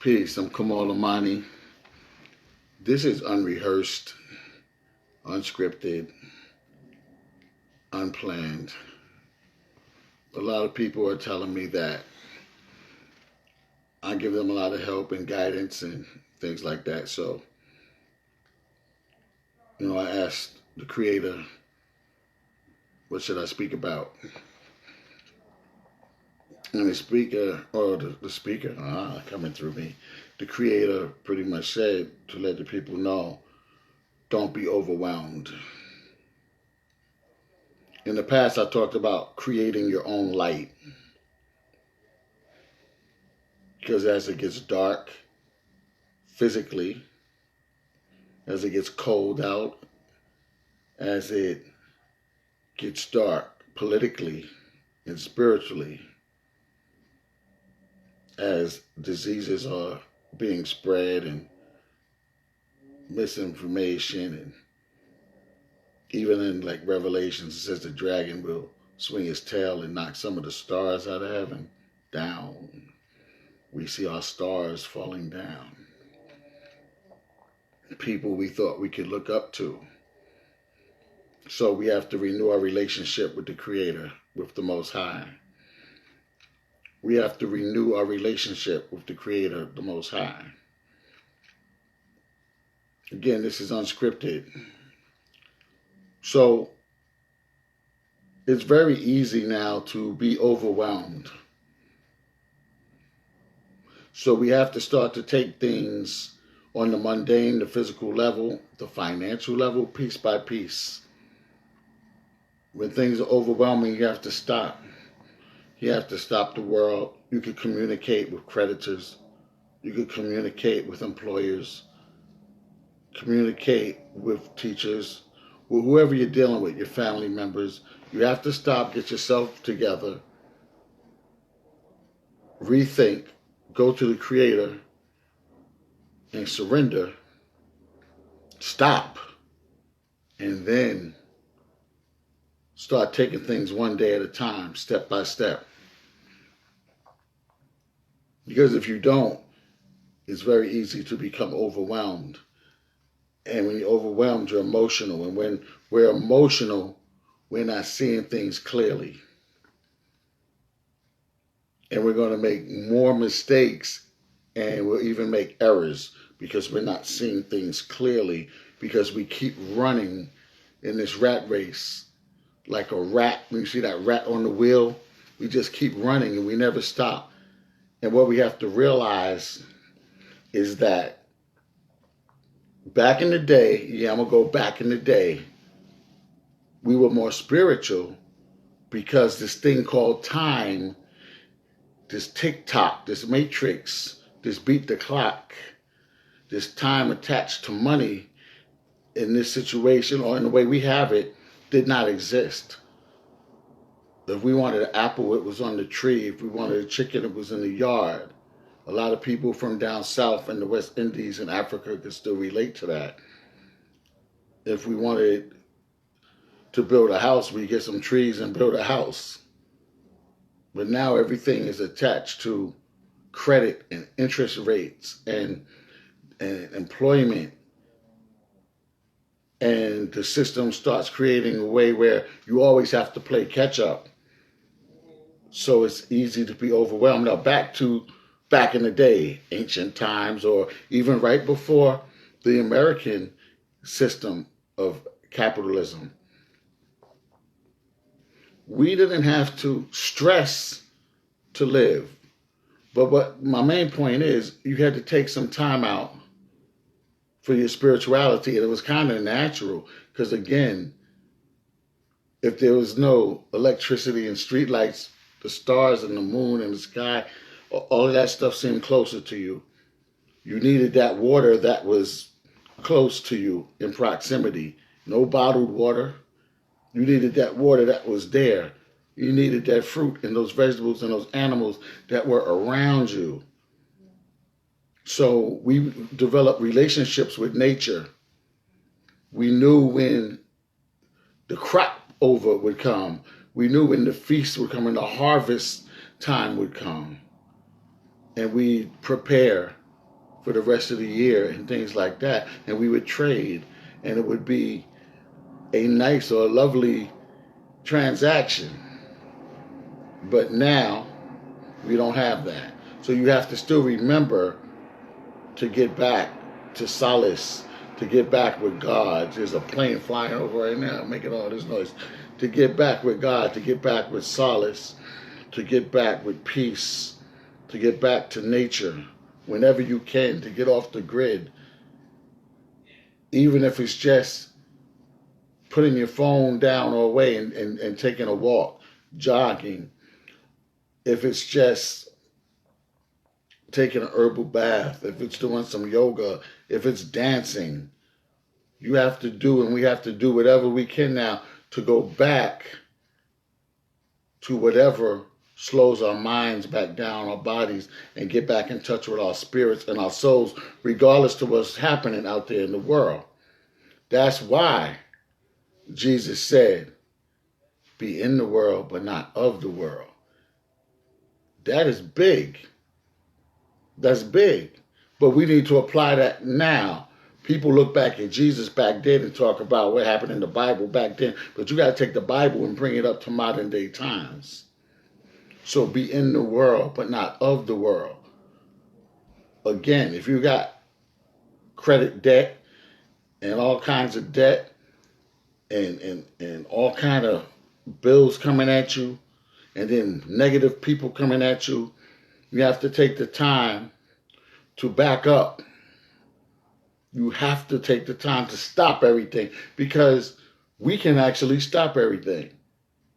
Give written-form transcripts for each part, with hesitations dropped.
Peace, I'm Kamal. This is unrehearsed, unscripted, unplanned. A lot of people are telling me that I give them a lot of help and guidance and things like that. So, I asked the creator, what should I speak about? And the speaker, or the speaker, coming through me, the creator pretty much said to let the people know, don't be overwhelmed. In the past, I talked about creating your own light. Because as it gets dark physically, as it gets cold out, as it gets dark politically and spiritually, as diseases are being spread and misinformation, and even in like Revelations, it says the dragon will swing his tail and knock some of the stars out of heaven down. We see our stars falling down. People we thought we could look up to. So we have to renew our relationship with the Creator, with the Most High. We have to renew our relationship with the Creator, the Most High. Again, this is unscripted. So it's very easy now to be overwhelmed. So we have to start to take things on the mundane, the physical level, the financial level, piece by piece. When things are overwhelming, you have to stop. You have to stop the world. You could communicate with creditors. You could communicate with employers. Communicate with teachers, with whoever you're dealing with, your family members. You have to stop, get yourself together, rethink, go to the Creator, and surrender. Stop. And then start taking things one day at a time, step by step. Because if you don't, it's very easy to become overwhelmed. And when you're overwhelmed, you're emotional. And when we're emotional, we're not seeing things clearly. And we're going to make more mistakes, and we'll even make errors because we're not seeing things clearly, because we keep running in this rat race like a rat. When you see that rat on the wheel, we just keep running and we never stop. And what we have to realize is that back in the day, I'm going to go back in the day, we were more spiritual because this thing called time, this tick-tock, this matrix, this beat the clock, this time attached to money in this situation or in the way we have it did not exist. If we wanted an apple, it was on the tree. If we wanted a chicken, it was in the yard. A lot of people from down south in the West Indies and Africa could still relate to that. If we wanted to build a house, we get some trees and build a house. But now everything is attached to credit and interest rates and employment. And the system starts creating a way where you always have to play catch up. So it's easy to be overwhelmed. Now back in the day, ancient times, or even right before the American system of capitalism, we didn't have to stress to live. But what my main point is, you had to take some time out for your spirituality, and it was kind of natural because, again, if there was no electricity and streetlights, the stars and the moon and the sky, all of that stuff seemed closer to you. You needed that water that was close to you in proximity. No bottled water. You needed that water that was there. You needed that fruit and those vegetables and those animals that were around you. So we developed relationships with nature. We knew when the crop over would come. We knew when the feast would come and the harvest time would come. And we prepare for the rest of the year and things like that. And we would trade, and it would be a nice or a lovely transaction. But now we don't have that. So you have to still remember to get back to solace, to get back with God. There's a plane flying over right now making all this noise. To get back with God, to get back with solace, to get back with peace, to get back to nature whenever you can, to get off the grid. Even if it's just putting your phone down or away and taking a walk, jogging. If it's just taking an herbal bath, if it's doing some yoga, if it's dancing, you have to do, and we have to do whatever we can now to go back to whatever slows our minds back down, our bodies, and get back in touch with our spirits and our souls, regardless to what's happening out there in the world. That's why Jesus said, be in the world, but not of the world. That is big. That's big. But we need to apply that now. People look back at Jesus back then and talk about what happened in the Bible back then, but you got to take the Bible and bring it up to modern day times. So be in the world, but not of the world. Again, if you got credit debt and all kinds of debt and all kind of bills coming at you, and then negative people coming at you, you have to take the time to back up. You have to take the time to stop everything, because we can actually stop everything.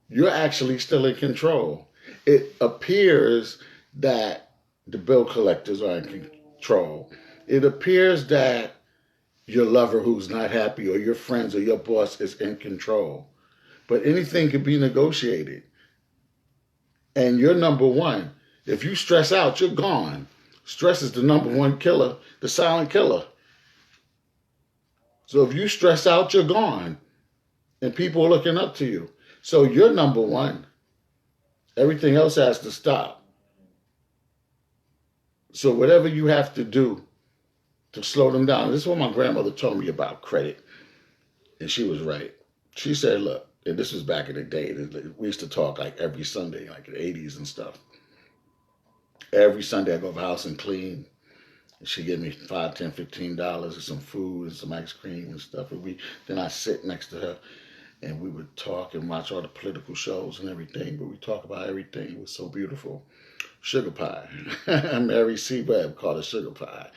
You're actually still in control. It appears that the bill collectors are in control. It appears that your lover who's not happy, or your friends, or your boss is in control. But anything can be negotiated. And you're number one. If you stress out, you're gone. Stress is the number one killer, the silent killer. So if you stress out, you're gone. And people are looking up to you. So you're number one. Everything else has to stop. So whatever you have to do to slow them down. This is what my grandmother told me about credit. And she was right. She said, look, and this was back in the day. We used to talk like every Sunday, like in the 80s and stuff. Every Sunday I go to the house and clean. And she gave me $5, $10, $15 and some food and some ice cream and stuff. And then I sit next to her and we would talk and watch all the political shows and everything. But we talk about everything. It was so beautiful. Sugar pie. Mary C. Webb called her sugar pie.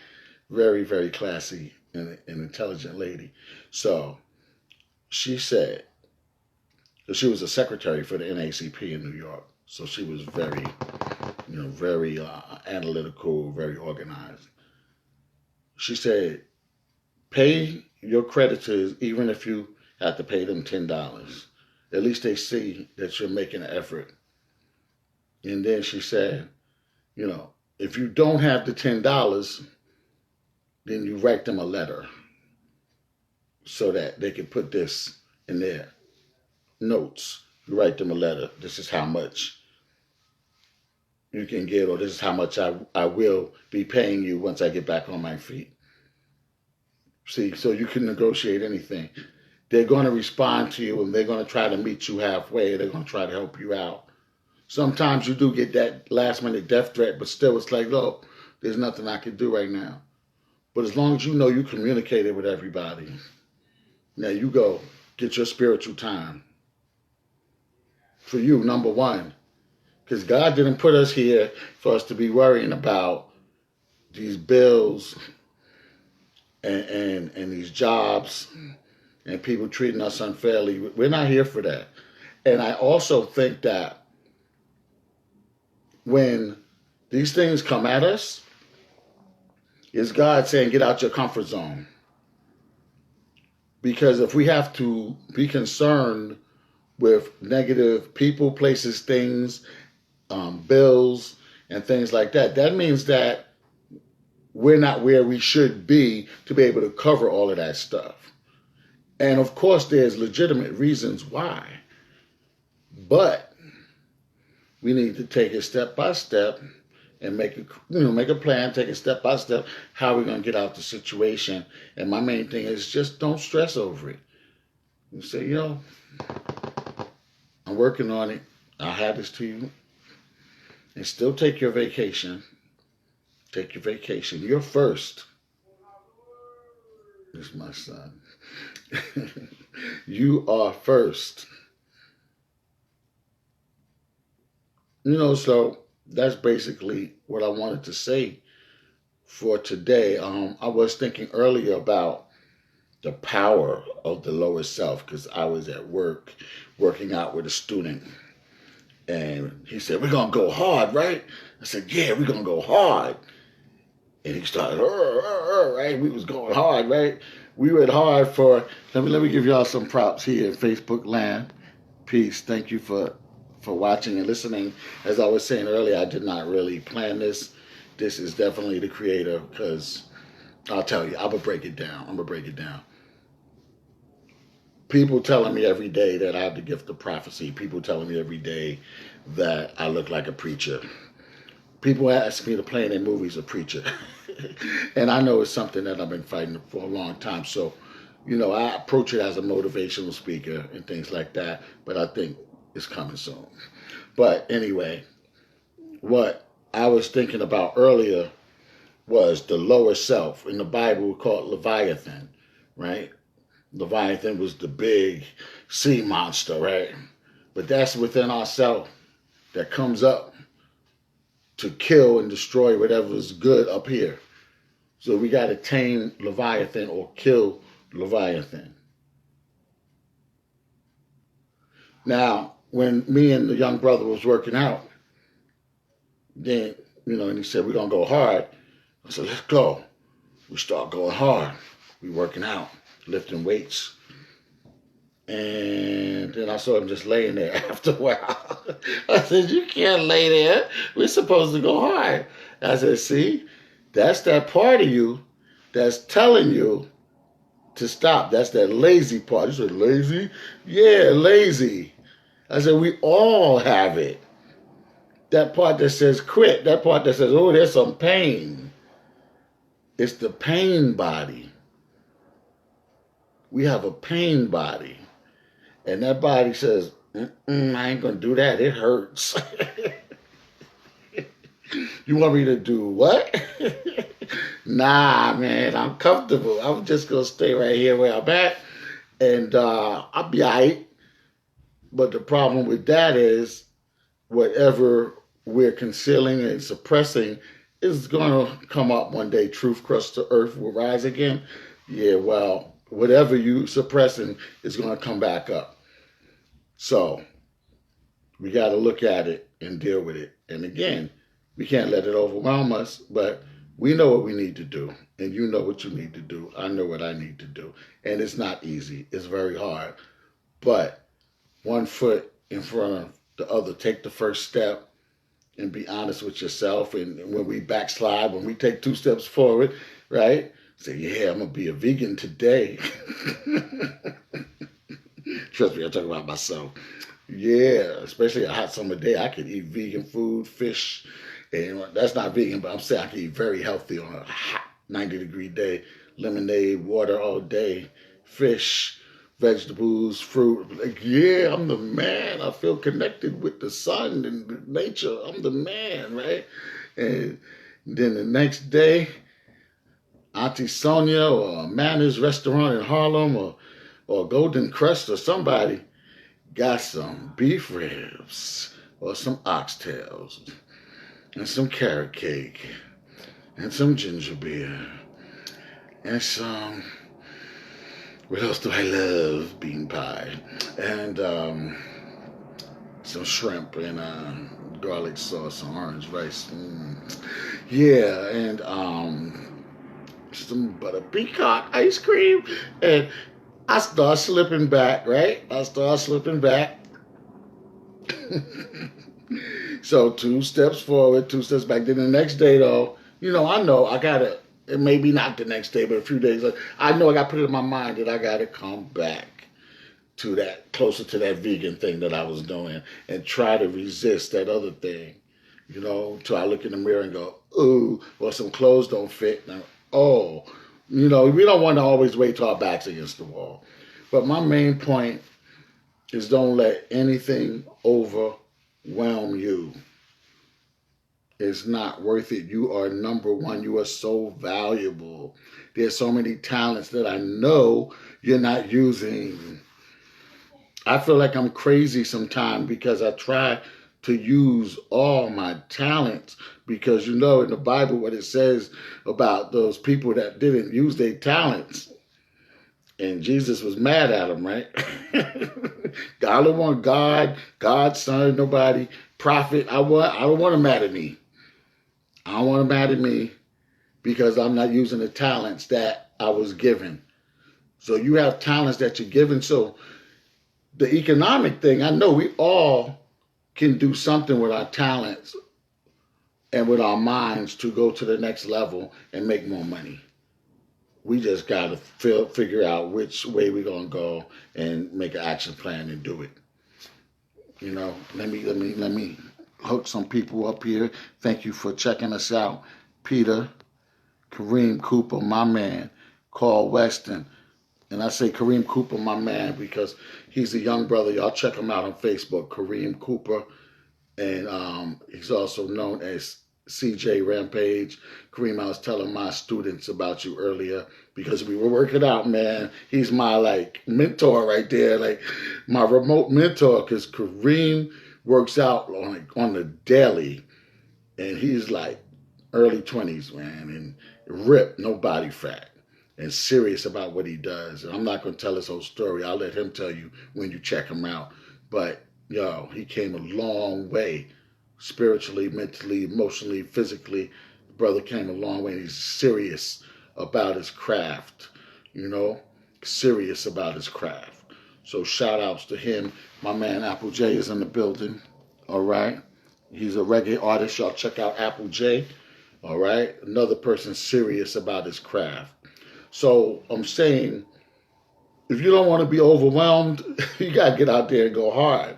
Very, very classy and intelligent lady. So she said, she was a secretary for the NAACP in New York. So she was very, very analytical, very organized. She said, pay your creditors even if you have to pay them $10. At least they see that you're making an effort. And then she said, if you don't have the $10, then you write them a letter so that they can put this in their notes. You write them a letter. This is how much you can get, or this is how much I will be paying you once I get back on my feet. See, so you can negotiate anything. They're going to respond to you, and they're going to try to meet you halfway. They're going to try to help you out. Sometimes you do get that last-minute death threat, but still it's like, look, there's nothing I can do right now. But as long as you know you communicated with everybody, now you go get your spiritual time. For you, number one. Because God didn't put us here for us to be worrying about these bills and these jobs and people treating us unfairly. We're not here for that. And I also think that when these things come at us, it's God saying, get out your comfort zone. Because if we have to be concerned with negative people, places, things, bills, and things like that, that means that we're not where we should be to be able to cover all of that stuff. And of course, there's legitimate reasons why. But we need to take it step by step and make a plan, take it step by step, how we're going to get out the situation. And my main thing is just don't stress over it. You say, I'm working on it. I'll have this to you. And still take your vacation. Take your vacation. You're first. This is my son. You are first. So that's basically what I wanted to say for today. I was thinking earlier about the power of the lower self because I was at work working out with a student. And he said, we're going to go hard, right? I said, yeah, we're going to go hard. And he started, right? We was going hard, right? We went hard for, let me give y'all some props here in Facebook land. Peace. Thank you for watching and listening. As I was saying earlier, I did not really plan this. This is definitely the creator because I'll tell you, I'm going to break it down. People telling me every day that I have the gift of prophecy. People telling me every day that I look like a preacher. People ask me to play in their movies a preacher. And I know it's something that I've been fighting for a long time. So, I approach it as a motivational speaker and things like that. But I think it's coming soon. But anyway, what I was thinking about earlier was the lower self. In the Bible, we call it Leviathan, right? Leviathan was the big sea monster, right? But that's within ourselves that comes up to kill and destroy whatever is good up here. So we got to tame Leviathan or kill Leviathan. Now, when me and the young brother was working out, then, and he said, we're going to go hard. I said, let's go. We start going hard. We working out, lifting weights. And then I saw him just laying there after a while. I said, you can't lay there. We're supposed to go hard. I said, see, that's that part of you that's telling you to stop. That's that lazy part. You said, lazy? Yeah, lazy. I said, we all have it. That part that says quit. That part that says, oh, there's some pain. It's the pain body. We have a pain body. And that body says, I ain't going to do that. It hurts. You want me to do what? Nah, man, I'm comfortable. I'm just going to stay right here where I'm at. And I'll be all right. But the problem with that is whatever we're concealing and suppressing is going to come up one day. Truth crushed to earth will rise again. Yeah, well, whatever you suppressing is going to come back up. So we got to look at it and deal with it. And again, we can't let it overwhelm us, but we know what we need to do. And you know what you need to do. I know what I need to do. And it's not easy. It's very hard. But one foot in front of the other. Take the first step and be honest with yourself. And when we backslide, when we take 2 steps forward, right? Say, yeah, I'm going to be a vegan today. Trust me, I'm talking about myself. Yeah, especially a hot summer day, I could eat vegan food, fish, and that's not vegan, but I'm saying I can eat very healthy on a hot 90-degree day. Lemonade, water all day, fish, vegetables, fruit. Like, yeah, I'm the man. I feel connected with the sun and nature. I'm the man, right? And then the next day, Auntie Sonia or Manners Restaurant in Harlem or Golden Crust or somebody got some beef ribs or some oxtails and some carrot cake and some ginger beer and some, what else do I love? Bean pie and some shrimp and garlic sauce and orange rice. Yeah, and some butter peacock ice cream. And I start slipping back, right? So 2 steps forward, 2 steps back. Then the next day, though, I know I got to, maybe not the next day, but a few days later, I know I got to put it in my mind that I got to come back to that, closer to that vegan thing that I was doing and try to resist that other thing. You know, till I look in the mirror and go, ooh, well, some clothes don't fit. Now, oh, you know, we don't want to always wait till our back's against the wall. But my main point is don't let anything overwhelm you. It's not worth it. You are number one. You are so valuable. There's so many talents that I know you're not using. I feel like I'm crazy sometimes because I try to use all my talents, because you know in the Bible what it says about those people that didn't use their talents. And Jesus was mad at them, right? I don't want God, son, nobody, prophet. I don't want them mad at me. I don't want them mad at me because I'm not using the talents that I was given. So you have talents that you're given. So the economic thing, I know we all can do something with our talents and with our minds to go to the next level and make more money. We just got to figure out which way we're going to go and make an action plan and do it. You know, let me hook some people up here. Thank you for checking us out. Peter, Kareem Cooper, my man, Carl Weston. And I say Kareem Cooper, my man, because he's a young brother. Y'all check him out on Facebook, Kareem Cooper. And he's also known as CJ Rampage. Kareem, I was telling my students about you earlier because we were working out, man. He's my like mentor right there, like my remote mentor, because Kareem works out on the daily, and he's like early 20s, man, and ripped, no body fat, and serious about what he does. And I'm not going to tell his whole story. I'll let him tell you when you check him out. But yo, he came a long way, spiritually, mentally, emotionally, physically. The brother came a long way, and he's serious about his craft, you know, serious about his craft. So shout outs to him. My man Apple J is in the building, all right? He's a reggae artist. Y'all check out Apple J, all right? Another person serious about his craft. So I'm saying, if you don't want to be overwhelmed, you got to get out there and go hard.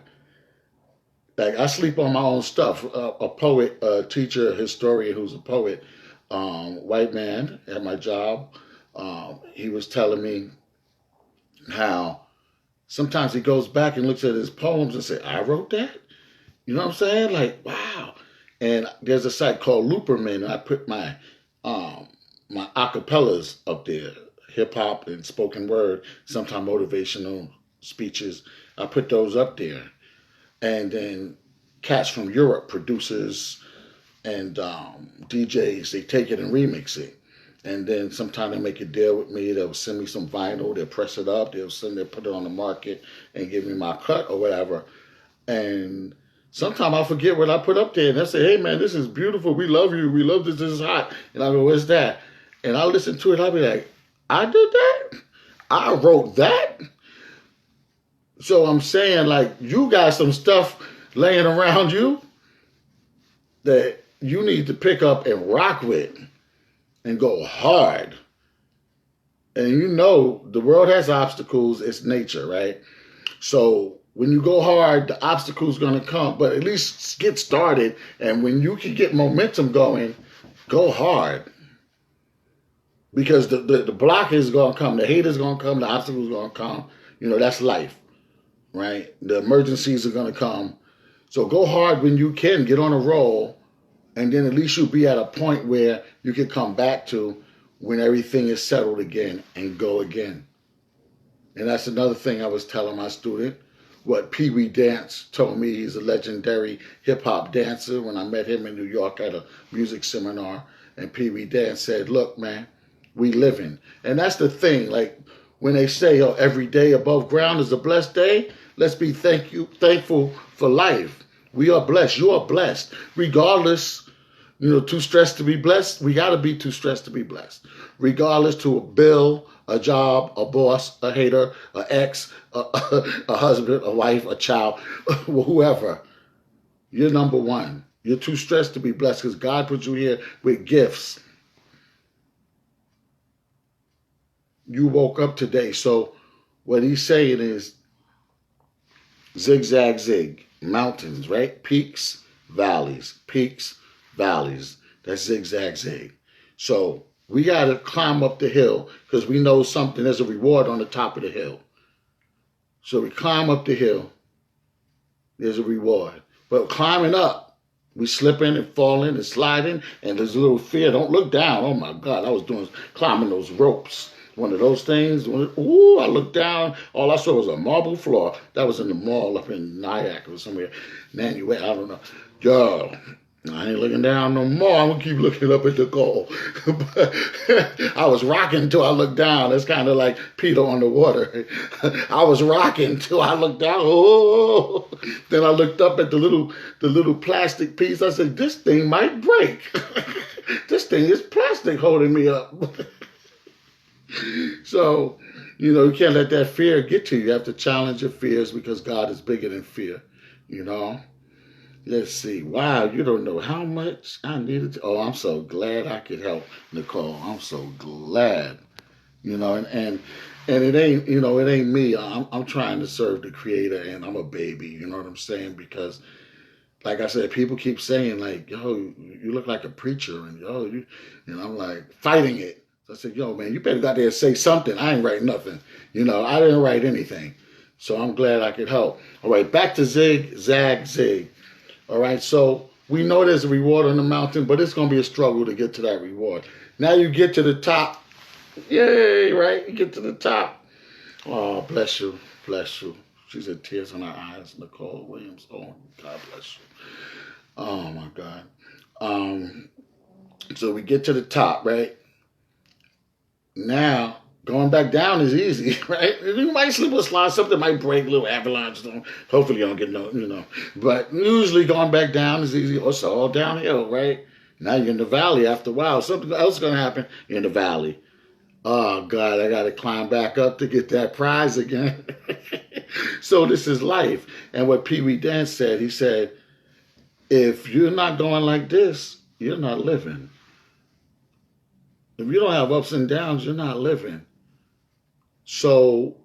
Like, I sleep on my own stuff. A poet, a teacher, a historian who's a poet, white man at my job, he was telling me how sometimes he goes back and looks at his poems and say, I wrote that? You know what I'm saying? Like, wow. And there's a site called Looperman, and I put my my acapellas up there, hip hop and spoken word, sometimes motivational speeches. I put those up there. And then cats from Europe, producers and DJs, they take it and remix it. And then sometimes they make a deal with me. They'll send me some vinyl. They'll press it up. They'll put it on the market and give me my cut or whatever. And sometimes I forget what I put up there. And they say, hey, man, this is beautiful. We love you. We love this. This is hot. And I go, what's that? And I listen to it. I'll be like, I did that? I wrote that? So I'm saying, like, you got some stuff laying around you that you need to pick up and rock with and go hard. And you know, the world has obstacles. It's nature, right? So when you go hard, the obstacle's going to come. But at least get started. And when you can get momentum going, go hard. Because the block is going to come. The hate is going to come. The obstacle's going to come. You know, that's life. Right? The emergencies are going to come. So go hard when you can. Get on a roll. And then at least you'll be at a point where you can come back to when everything is settled again and go again. And that's another thing I was telling my student. What Pee Wee Dance told me. He's a legendary hip-hop dancer. When I met him in New York at a music seminar. And Pee Wee Dance said, look, man, we living. And that's the thing. Like, when they say, oh, every day above ground is a blessed day, let's be thankful for life. We are blessed. You are blessed. Regardless, you know, too stressed to be blessed. We got to be too stressed to be blessed. Regardless to a bill, a job, a boss, a hater, an ex, a husband, a wife, a child, whoever. You're number one. You're too stressed to be blessed because God put you here with gifts. You woke up today. So what he's saying is zigzag, zig. Mountains, right? Peaks, valleys. Peaks, valleys. That's zigzag, zig. So we got to climb up the hill because we know something, there's a reward on the top of the hill. So we climb up the hill, there's a reward. But climbing up, we slipping and falling and sliding, and there's a little fear. Don't look down. Oh my God, I was climbing those ropes. One of those things. Ooh, I looked down. All I saw was a marble floor. That was in the mall up in Nyack or somewhere. Nanuet, I don't know. Yo, I ain't looking down no more. I'm gonna keep looking up at the goal. I was rocking till I looked down. It's kind of like Peter on the water. I was rocking till I looked down. Oh, then I looked up at the little plastic piece. I said, "This thing might break. This thing is plastic holding me up." So, you can't let that fear get to you. You have to challenge your fears because God is bigger than fear. Let's see. Wow, you don't know how much I needed to. Oh, I'm so glad I could help, Nicole. I'm so glad. And it ain't me. I'm trying to serve the Creator, and I'm a baby. You know what I'm saying? Because, like I said, people keep saying like, "Yo, you look like a preacher," and and I'm like fighting it. I said, "Yo, man, you better go out there and say something. I ain't write nothing. I didn't write anything." So I'm glad I could help. All right, back to zig, zag, zig. All right, so we know there's a reward on the mountain, but it's going to be a struggle to get to that reward. Now you get to the top. Yay, right? You get to the top. Oh, bless you, bless you. She said tears in her eyes, Nicole Williams. Oh, God bless you. Oh, my God. So we get to the top, right? Now, going back down is easy, right? You might slip or slide, something might break, a little avalanche. Hopefully you don't get no. But usually going back down is easy. It's all downhill, right? Now you're in the valley after a while. Something else is going to happen. You're in the valley. Oh, God, I got to climb back up to get that prize again. So this is life. And what Pee Wee Dan said, he said, if you're not going like this, you're not living. If you don't have ups and downs, you're not living. So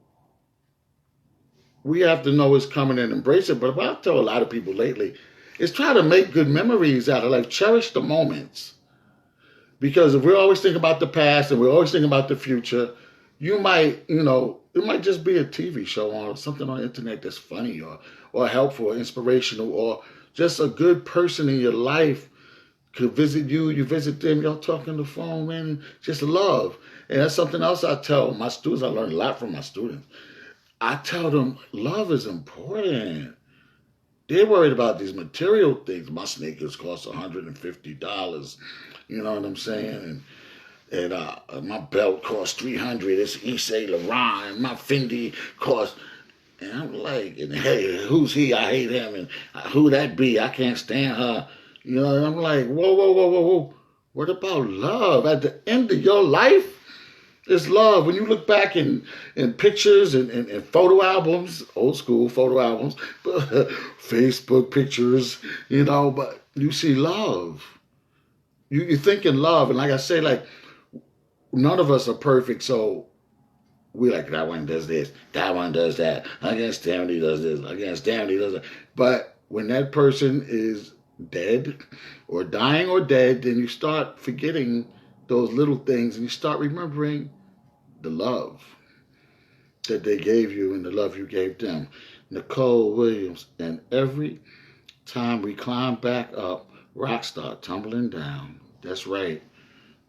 we have to know it's coming and embrace it. But what I tell a lot of people lately is try to make good memories out of life. Cherish the moments. Because if we're always thinking about the past and we're always thinking about the future, you might, it might just be a TV show or something on the internet that's funny or helpful or inspirational or just a good person in your life could visit you, you visit them, y'all talk on the phone, man, just love. And that's something else I tell my students. I learned a lot from my students. I tell them love is important. They're worried about these material things. My sneakers cost $150. You know what I'm saying? And my belt cost $300. It's Yves Laurent. My Fendi cost. And I'm like, and hey, who's he? I hate him. And who that be? I can't stand her. And I'm like, whoa. What about love? At the end of your life, it's love. When you look back in pictures and photo albums, old school photo albums, Facebook pictures, but you see love. You think in love. And like I say, like, none of us are perfect, so we like, that one does this, that one does that, against damn he does this, against damn he does that. But when that person is dead or dying or dead, then you start forgetting those little things and you start remembering the love that they gave you and the love you gave them. Nicole Williams. And every time we climb back up, rocks start tumbling down. That's right.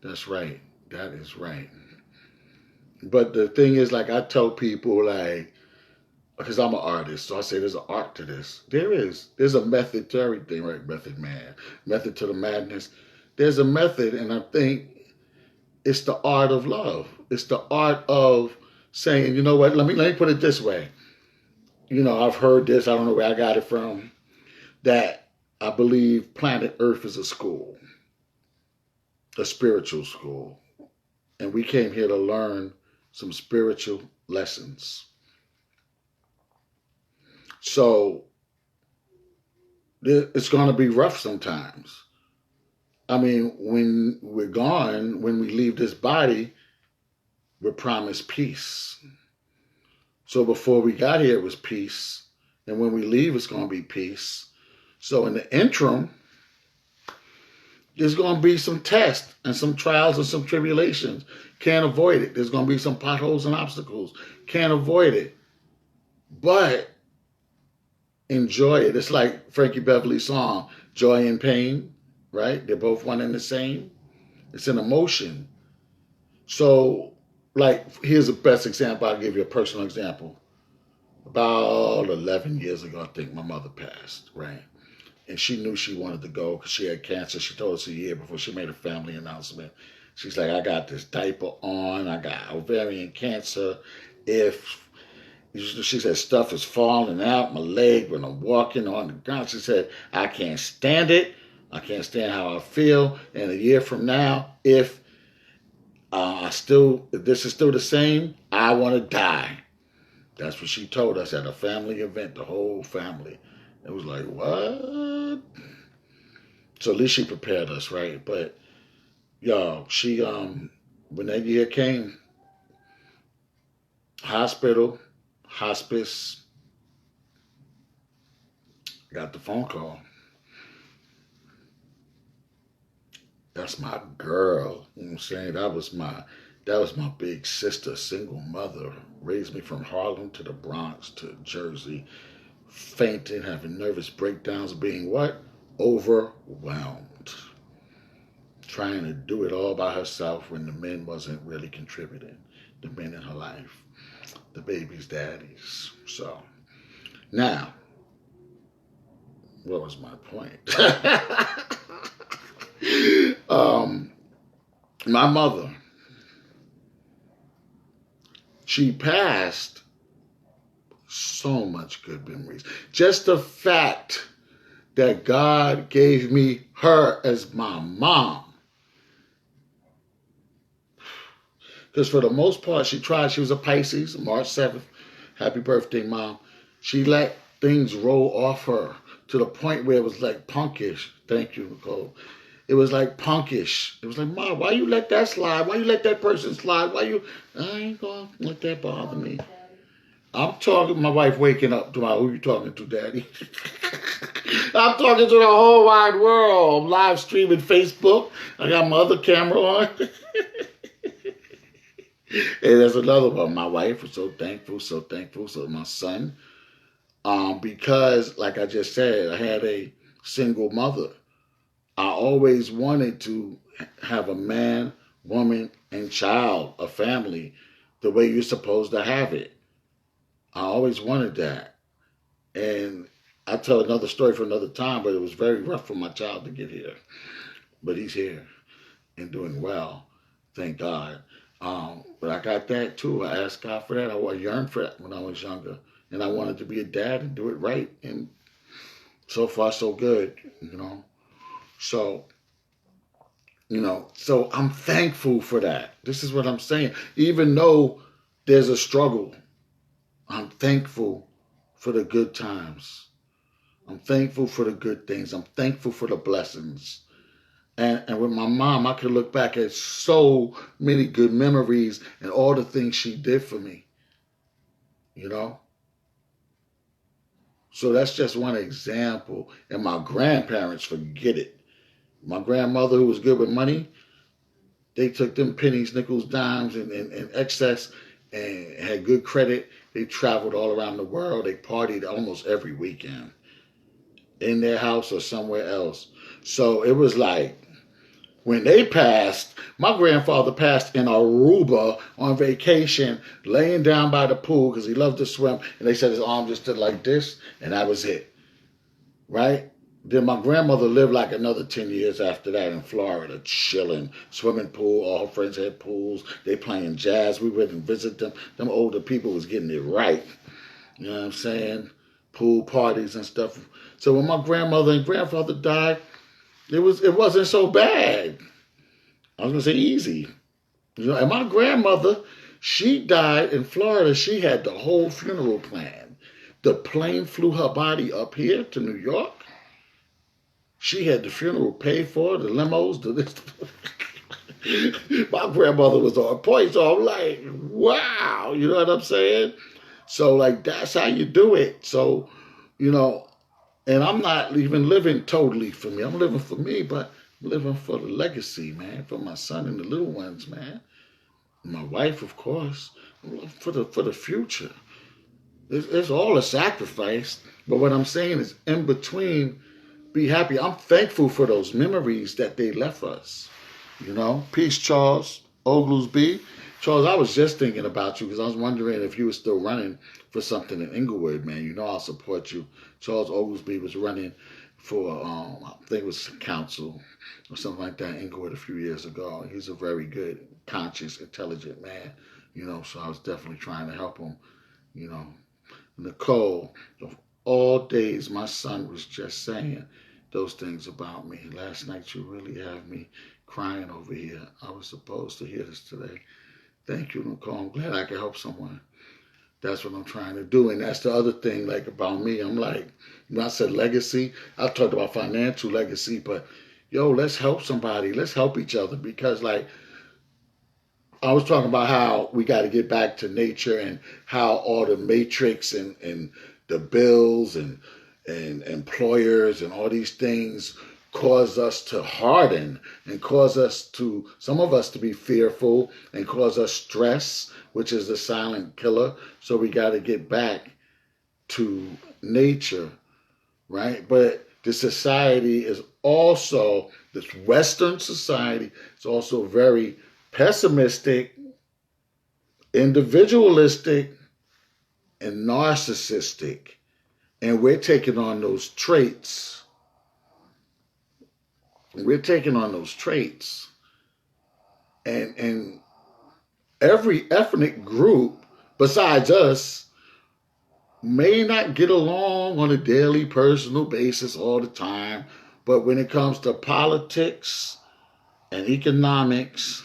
That's right. That is right. But the thing is, like, I tell people, like, because I'm an artist, so I say there's an art to this. There is. There's a method to everything, right? Method man. Method to the madness. There's a method, and I think it's the art of love. It's the art of saying, you know what, let me put it this way. I've heard this, I don't know where I got it from, that I believe planet Earth is a school, a spiritual school. And we came here to learn some spiritual lessons. So it's going to be rough sometimes. I mean, when we're gone, when we leave this body, we're promised peace. So before we got here, it was peace. And when we leave, it's going to be peace. So in the interim, there's going to be some tests and some trials and some tribulations. Can't avoid it. There's going to be some potholes and obstacles. Can't avoid it. But enjoy it. It's like Frankie Beverly's song, Joy and Pain, right? They're both one and the same. It's an emotion. So, like, here's the best example. I'll give you a personal example. About 11 years ago, I think my mother passed, right? And she knew she wanted to go because she had cancer. She told us a year before she made a family announcement. She's like, I got this diaper on. I got ovarian cancer. If, she said, stuff is falling out my leg when I'm walking on the ground. She said, I can't stand it. I can't stand how I feel. And a year from now, if if this is still the same, I want to die. That's what she told us at a family event, the whole family. It was like, what? So at least she prepared us, right? But y'all, she when that year came, hospital, hospice, got the phone call. That's my girl. You know what I'm saying? That was my big sister, single mother, raised me from Harlem to the Bronx to Jersey, fainting, having nervous breakdowns, being what? Overwhelmed. Trying to do it all by herself when the men wasn't really contributing. The men in her life. The baby's daddies. So, now, what was my point? My mother, she passed so much good memories. Just the fact that God gave me her as my mom. Because for the most part, she tried. She was a Pisces, March 7th. Happy birthday, Mom. She let things roll off her to the point where it was like punkish. Thank you, Nicole. It was like punkish. It was like, Mom, why you let that slide? Why you let that person slide? I ain't gonna let that bother me. I'm talking to my wife waking up to who you talking to, Daddy? I'm talking to the whole wide world. I'm live streaming Facebook. I got my other camera on. And there's another one. My wife was so thankful. So my son. Because, like I just said, I had a single mother. I always wanted to have a man, woman, and child, a family, the way you're supposed to have it. I always wanted that. And I'll tell another story for another time, but it was very rough for my child to get here. But he's here and doing well, thank God. But I got that too. I asked God for that. I yearned for that when I was younger. And I wanted to be a dad and do it right. And so far, so good, you know. So, so I'm thankful for that. This is what I'm saying. Even though there's a struggle, I'm thankful for the good times. I'm thankful for the good things. I'm thankful for the blessings. And with my mom, I can look back at so many good memories and all the things she did for me, So that's just one example. And my grandparents, forget it. My grandmother, who was good with money, they took them pennies, nickels, dimes, and excess and had good credit. They traveled all around the world. They partied almost every weekend in their house or somewhere else. So it was like, when they passed, my grandfather passed in Aruba on vacation, laying down by the pool because he loved to swim. And they said his arm just stood like this, and that was it. Right? Then my grandmother lived like another 10 years after that in Florida, chilling, swimming pool. All her friends had pools. They playing jazz. We went and visit them. Them older people was getting it right. You know what I'm saying? Pool parties and stuff. So when my grandmother and grandfather died, it wasn't so bad. I was gonna say easy. And my grandmother, she died in Florida. She had the whole funeral plan. The plane flew her body up here to New York. She had the funeral paid for, the limos, this. My grandmother was on point, so I'm like, wow, you know what I'm saying? So like that's how you do it. So, And I'm not even living totally for me. I'm living for me, but I'm living for the legacy, man, for my son and the little ones, man. My wife, of course, for the future. It's all a sacrifice. But what I'm saying is, in between, be happy. I'm thankful for those memories that they left us. You know, peace, Charles Oglesby. Charles, I was just thinking about you because I was wondering if you were still running for something in Inglewood, man. You know I'll support you. Charles Oglesby was running for, I think it was council or something like that in Inglewood a few years ago. He's a very good, conscious, intelligent man, you know, so I was definitely trying to help him, you know. Nicole, of all days, my son was just saying those things about me. Last night, you really have me crying over here. I was supposed to hear this today. Thank you, Nicole. I'm glad I could help someone. That's what I'm trying to do. And that's the other thing, like, about me. I'm like, when I said legacy, I talked about financial legacy, but yo, let's help somebody. Let's help each other because, like, I was talking about how we got to get back to nature and how all the matrix and the bills and employers and all these things cause us to harden and cause us to, some of us to be fearful and cause us stress, which is the silent killer. So we got to get back to nature, right? But the society is also, this Western society is also very pessimistic, individualistic, and narcissistic. And we're taking on those traits. We're taking on those traits. And every ethnic group besides us may not get along on a daily personal basis all the time. But when it comes to politics and economics,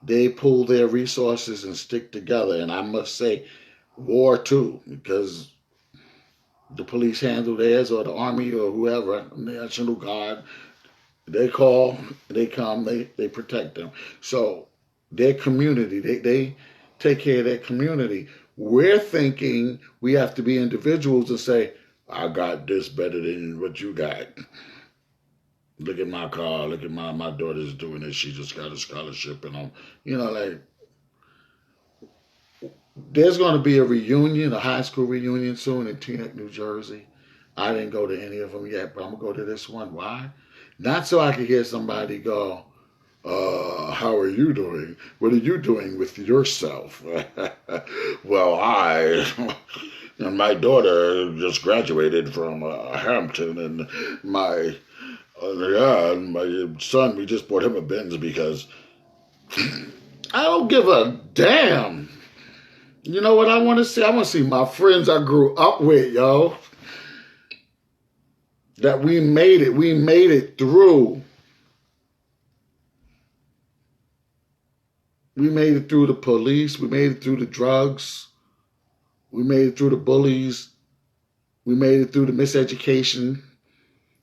they pull their resources and stick together. And I must say, war too, because the police handle theirs, or the army, or whoever, National Guard, they call, they come, they protect them. So their community, they take care of their community. We're thinking we have to be individuals and say, I got this better than what you got. Look at my car. Look at my daughter's doing this. She just got a scholarship, and you know, like, there's going to be a reunion, a high school reunion soon in Teaneck, New Jersey. I didn't go to any of them yet, but I'm gonna go to this one. Why? Not so I can hear somebody go, how are you doing? What are you doing with yourself? Well, and my daughter just graduated from Hampton, and my son, we just bought him a Benz because I don't give a damn. You know what I want to see? I want to see my friends I grew up with, yo. That we made it. We made it through. We made it through the police. We made it through the drugs. We made it through the bullies. We made it through the miseducation.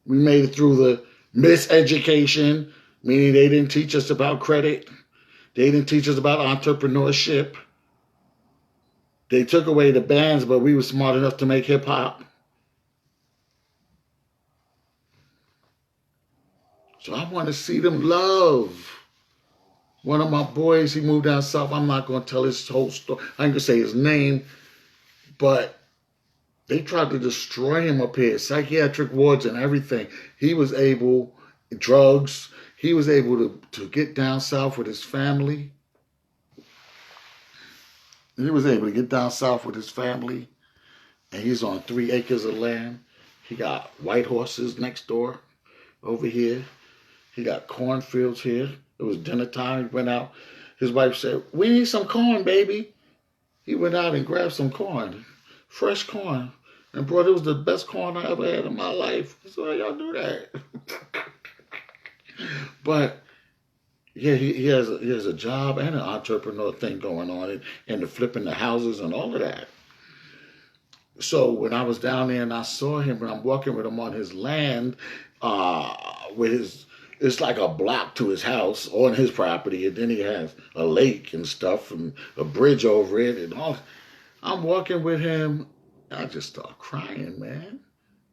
We made it through the miseducation, meaning they didn't teach us about credit. They didn't teach us about entrepreneurship. They took away the bands, but we were smart enough to make hip hop. So I want to see them love. One of my boys, he moved down south. I'm not going to tell his whole story. I ain't going to say his name, but they tried to destroy him up here. Psychiatric wards and everything. He was able, drugs, he was able to get down south with his family. He was able to get down south with his family. And he's on 3 acres of land. He got white horses next door over here. He got cornfields here. It was dinner time. He went out. His wife said, we need some corn, baby. He went out and grabbed some corn, fresh corn, and brought, it was the best corn I ever had in my life. So how y'all do that? But yeah, he has a job and an entrepreneur thing going on, and the flipping the houses and all of that. So when I was down there and I saw him, and I'm walking with him on his land, with his, it's like a block to his house on his property, and then he has a lake and stuff and a bridge over it and all. I'm walking with him, I just start crying, man.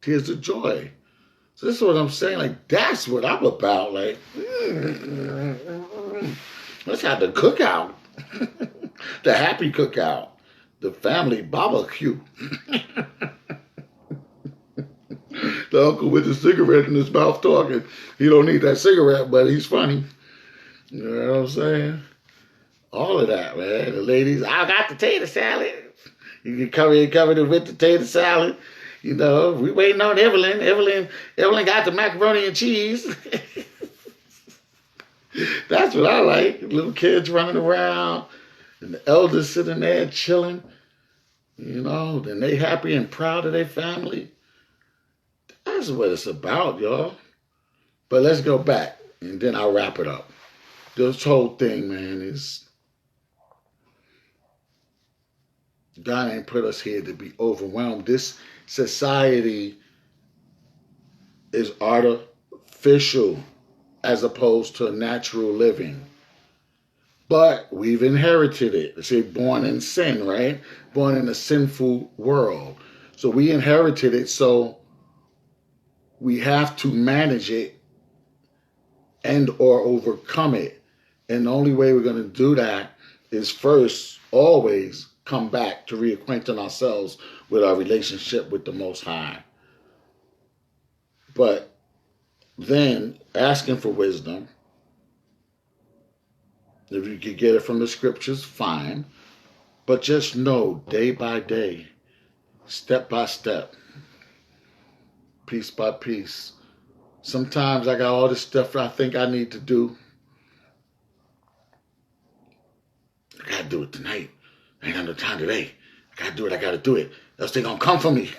Tears of joy. So this is what I'm saying. Like, that's what I'm about. Like, let's have the cookout. The happy cookout. The family barbecue. The uncle with the cigarette in his mouth talking. He don't need that cigarette, but he's funny. You know what I'm saying? All of that, man. The ladies, I got the tater salad. You can cover it with the tater salad. You know, we waiting on Evelyn. Evelyn got the macaroni and cheese. That's what I like. Little kids running around and the elders sitting there chilling. You know, then they happy and proud of their family. That's what it's about, y'all. But let's go back, and then I'll wrap it up. This whole thing, man, is God ain't put us here to be overwhelmed. This society is artificial as opposed to natural living. But we've inherited it. They say born in sin, right? Born in a sinful world. So we inherited it, so we have to manage it and or overcome it. And the only way we're going to do that is first, always come back to reacquainting ourselves with our relationship with the Most High. But then asking for wisdom. If you could get it from the scriptures, fine. But just know, day by day, step by step, piece by piece. Sometimes I got all this stuff that I think I need to do. I got to do it tonight. I ain't got no time today. I got to do it. Else they going to come for me.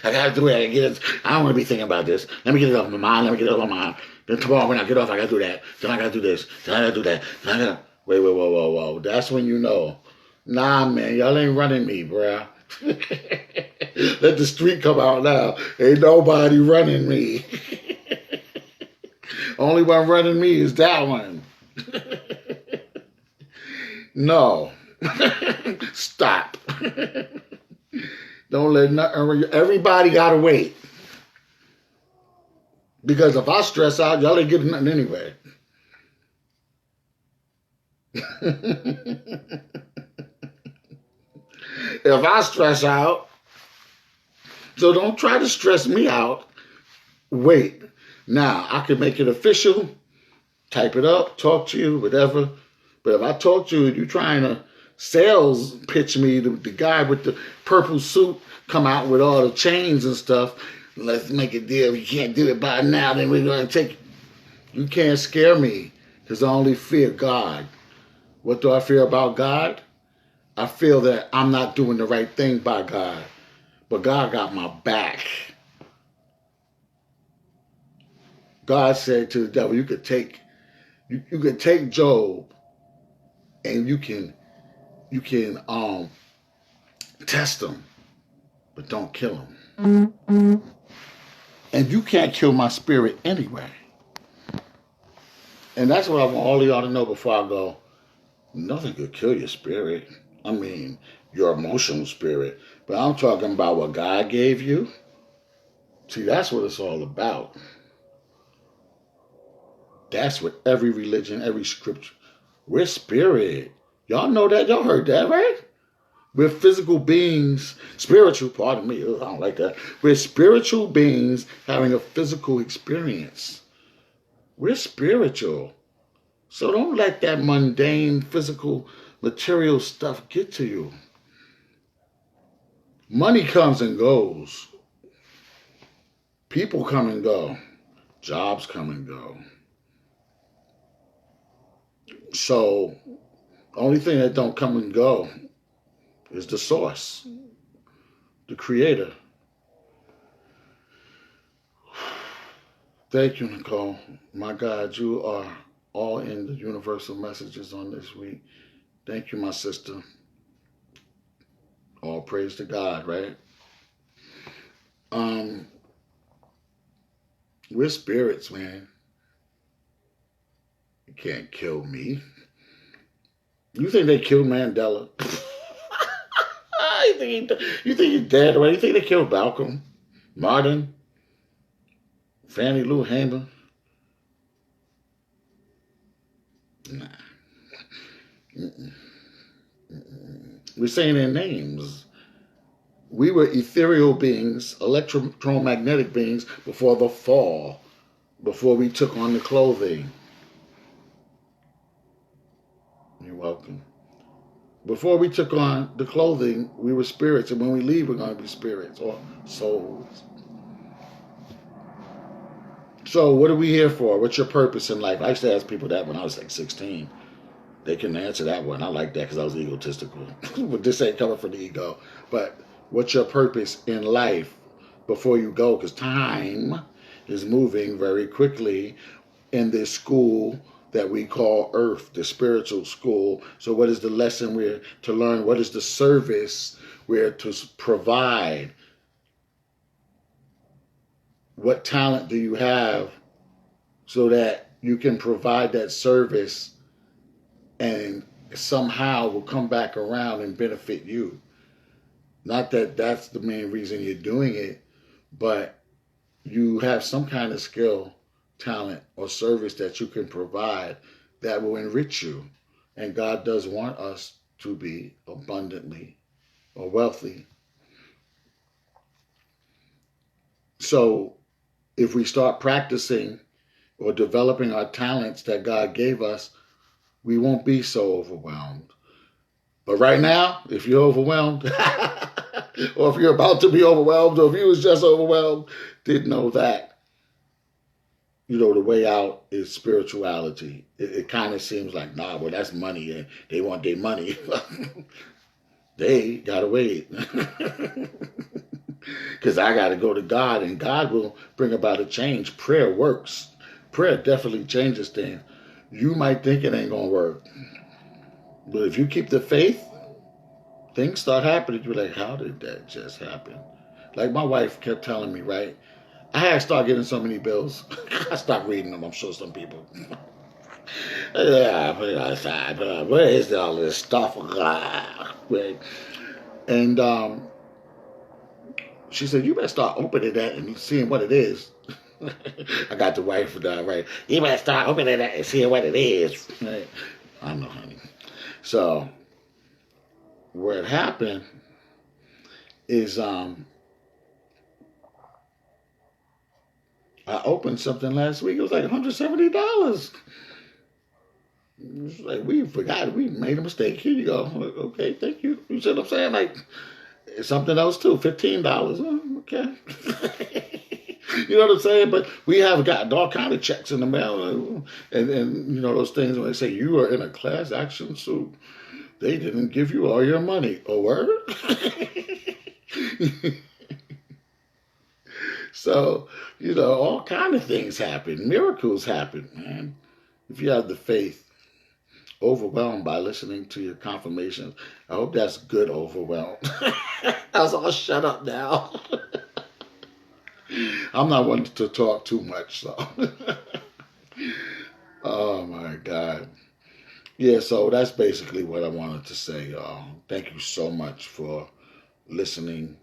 I got to do it. I don't want to be thinking about this. Let me get it off my mind. Then tomorrow when I get off, I got to do that. Then I got to do this. Then I got to do that. Then I got to... Wait, whoa. That's when you know. Nah, man, y'all ain't running me, bruh. Let the street come out now. Ain't nobody running me. Only one running me is that one. No. Stop. Don't let nothing... Everybody gotta wait. Because if I stress out, y'all ain't getting nothing anyway. If I stress out, so don't try to stress me out. Wait. Now, I can make it official, type it up, talk to you, whatever. But if I talk to you and you're trying to sales pitch me, the guy with the purple suit come out with all the chains and stuff, let's make a deal. You can't do it by now, then we're going to take it. You can't scare me because I only fear God. What do I fear about God? I feel that I'm not doing the right thing by God. But God got my back. God said to the devil, you could take Job and you can test him, but don't kill him. And you can't kill my spirit anyway. And that's what I want all of y'all to know before I go. Nothing could kill your spirit. I mean, your emotional spirit. But I'm talking about what God gave you. See, that's what it's all about. That's what every religion, every scripture. We're spirit. Y'all know that? Y'all heard that, right? We're physical beings, spiritual, pardon me, I don't like that. We're spiritual beings having a physical experience. We're spiritual. So don't let that mundane, physical, material stuff get to you. Money comes and goes. People come and go. Jobs come and go. So, the only thing that don't come and go is the source, the creator. Thank you, Nicole. My God, you are all in the universal messages on this week. Thank you, my sister. All praise to God, right? We're spirits, man. You can't kill me. You think they killed Mandela? You think he's dead or anything? They killed Malcolm, Martin, Fannie Lou Hamer? Nah. Mm-mm. Mm-mm. We're saying their names. We were ethereal beings, electromagnetic beings before the fall, before we took on the clothing. You're welcome. Before we took on the clothing, we were spirits, and when we leave, we're going to be spirits or souls. So, what are we here for? What's your purpose in life? I used to ask people that when I was like 16. They can answer that one. I like that because I was egotistical. But this ain't coming from the ego. But what's your purpose in life before you go? Because time is moving very quickly in this school that we call Earth, the spiritual school. So what is the lesson we're to learn? What is the service we're to provide? What talent do you have so that you can provide that service and somehow will come back around and benefit you? Not that that's the main reason you're doing it, but you have some kind of skill, talent, or service that you can provide that will enrich you. And God does want us to be abundantly or wealthy. So if we start practicing or developing our talents that God gave us, we won't be so overwhelmed. But right now, if you're overwhelmed, or if you're about to be overwhelmed, or if you was just overwhelmed, didn't know that, the way out is spirituality. It kind of seems like, nah, well, that's money, and they want their money. They gotta wait. Because I gotta go to God, and God will bring about a change. Prayer works. Prayer definitely changes things. You might think it ain't gonna work, but if you keep the faith, things start happening. You're like, how did that just happen? Like my wife kept telling me, right? I had to start getting so many bills. I stopped reading them. I'm sure some people. Yeah, put it outside. Where is all this stuff? And she said, you better start opening that and seeing what it is. I got the wife right. You better start opening that and seeing what it is. Right? I know, honey. So what happened is I opened something last week. It was like $170. It's like, we forgot. We made a mistake. Here you go. Okay, thank you. You see what I'm saying? Like, something else too. $15. Oh, okay. You know what I'm saying? But we have gotten all kind of checks in the mail. And those things when they say you are in a class action suit. They didn't give you all your money. Oh, word? So, all kind of things happen. Miracles happen, man. If you have the faith. Overwhelmed by listening to your confirmations. I hope that's good overwhelmed. I was all shut up now. I'm not wanting to talk too much, so. Oh my God. Yeah, so that's basically what I wanted to say, y'all. Thank you so much for listening.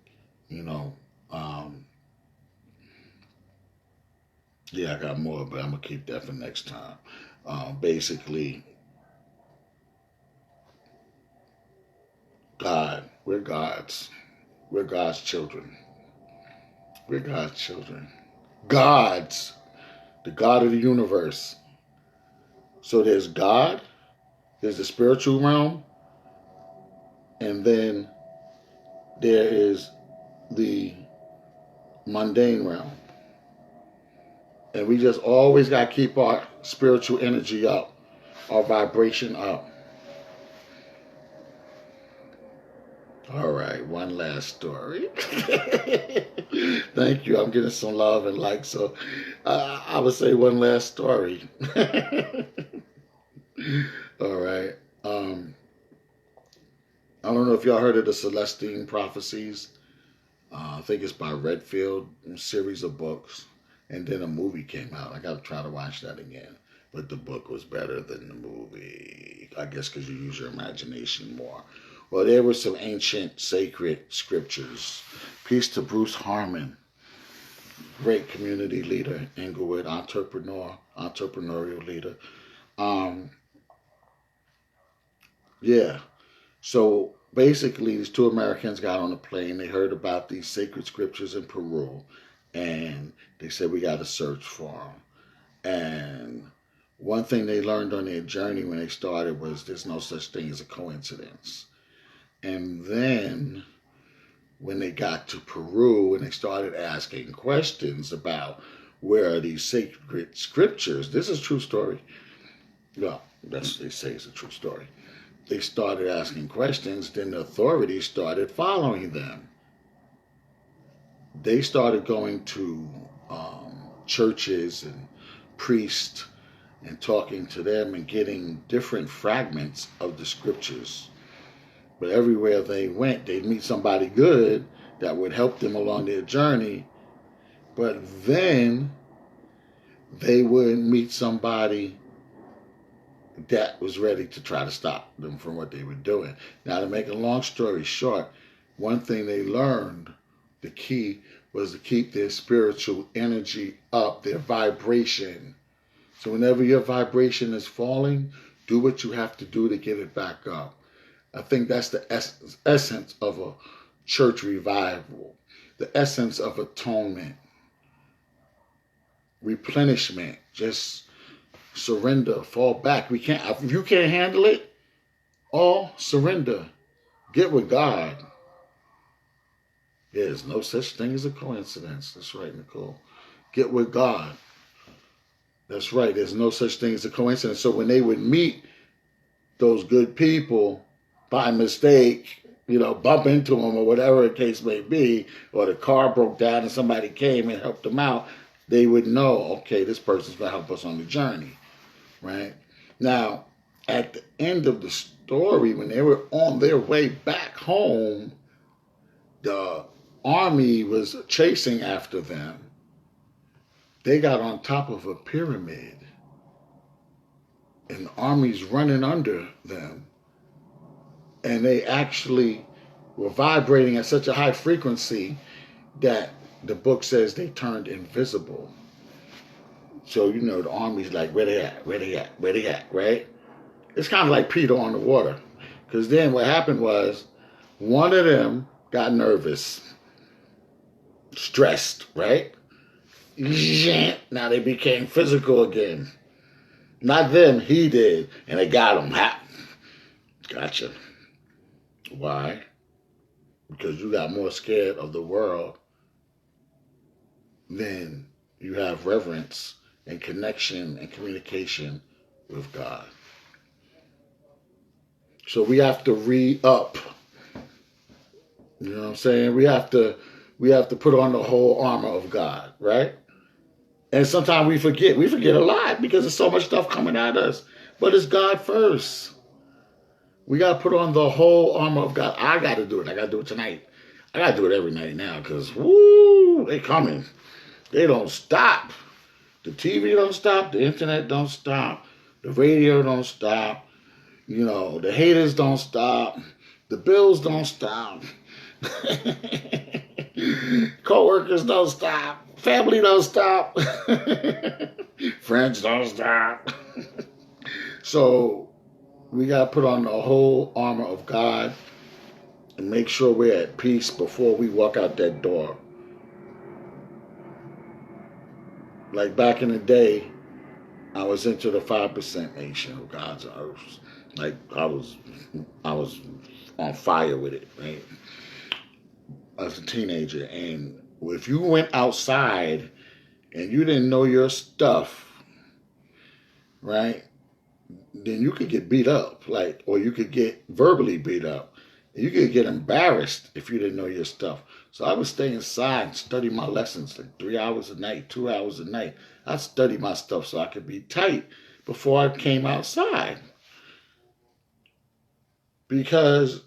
Yeah, I got more, but I'm gonna keep that for next time. Basically, God, we're God's. We're God's children. We're God's children. God's, the God of the universe. So there's God, there's the spiritual realm, and then there is the mundane realm. And we just always got to keep our spiritual energy up, our vibration up. All right, one last story. Thank you. I'm getting some love and likes, so I would say one last story. All right. I don't know if y'all heard of the Celestine Prophecies. I think it's by Redfield, a series of books. And then a movie came out. I got to try to watch that again. But the book was better than the movie. I guess because you use your imagination more. Well, there were some ancient sacred scriptures. Peace to Bruce Harmon, great community leader, Inglewood, entrepreneurial leader. Yeah. So basically, these two Americans got on a plane. They heard about these sacred scriptures in Peru, and they said, we got to search for them. And one thing they learned on their journey when they started was there's no such thing as a coincidence. And then when they got to Peru and they started asking questions about where are these sacred scriptures, this is a true story. Well, that's they say it's a true story. They started asking questions, then the authorities started following them. They started going to churches and priests and talking to them and getting different fragments of the scriptures. But everywhere they went, they'd meet somebody good that would help them along their journey. But then they would meet somebody that was ready to try to stop them from what they were doing. Now, to make a long story short, one thing they learned, the key, was to keep their spiritual energy up, their vibration. So whenever your vibration is falling, do what you have to do to get it back up. I think that's the essence of a church revival, the essence of atonement, replenishment, just surrender, fall back. If you can't handle it, all surrender. Get with God. There's no such thing as a coincidence. That's right, Nicole. Get with God. That's right. There's no such thing as a coincidence. So when they would meet those good people by mistake, bump into them or whatever the case may be, or the car broke down and somebody came and helped them out, they would know, okay, this person's going to help us on the journey, right? Now, at the end of the story, when they were on their way back home, the army was chasing after them. They got on top of a pyramid, and the army's running under them. And they actually were vibrating at such a high frequency that the book says they turned invisible. So, the army's like, where they at, right? It's kind of like Peter on the water. Because then what happened was, one of them got nervous, stressed, right? Now they became physical again. Not them, he did. And they got him. Gotcha. Why? Because you got more scared of the world than you have reverence and connection and communication with God. So we have to re-up. You know what I'm saying? We have to put on the whole armor of God, right? And sometimes we forget. We forget a lot because there's so much stuff coming at us. But it's God first. We got to put on the whole armor of God. I got to do it. I got to do it tonight. I got to do it every night now because, woo, they coming. They don't stop. The TV don't stop. The internet don't stop. The radio don't stop. The haters don't stop. The bills don't stop. Co-workers don't stop. Family don't stop. Friends don't stop. So we got to put on the whole armor of God and make sure we're at peace before we walk out that door. Like back in the day, I was into the 5% nation of God's earth. Like I was on fire with it, right? As a teenager, and if you went outside and you didn't know your stuff, right, then you could get beat up, or you could get verbally beat up. You could get embarrassed if you didn't know your stuff. So I would stay inside and study my lessons, like 3 hours a night, 2 hours a night. I'd study my stuff so I could be tight before I came outside. Because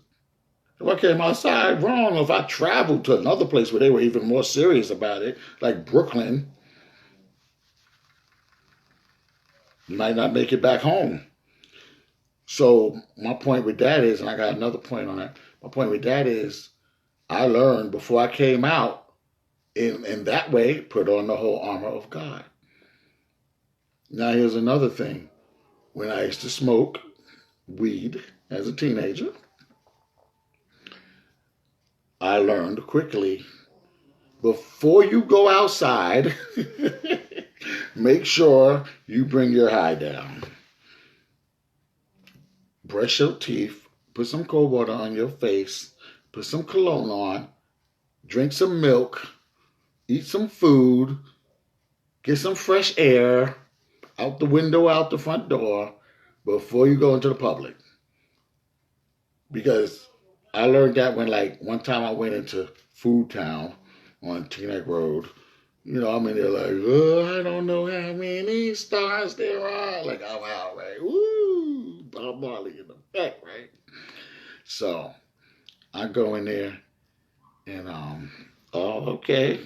if I came outside wrong, if I traveled to another place where they were even more serious about it, like Brooklyn, you might not make it back home. So my point with that is, and I got another point on that. My point with that is, I learned before I came out in that way, put on the whole armor of God. Now here's another thing. When I used to smoke weed as a teenager, I learned quickly, before you go outside, make sure you bring your high down. Brush your teeth, put some cold water on your face, put some cologne on, drink some milk, eat some food, get some fresh air out the window, out the front door, before you go into the public. Because I learned that when, like, one time I went into Food Town on Teaneck Road. You know, I'm in there like, oh, I don't know how many stars there are. Like, I'm out, right? Woo! Bob Marley in the back, right? So I go in there and, oh, okay.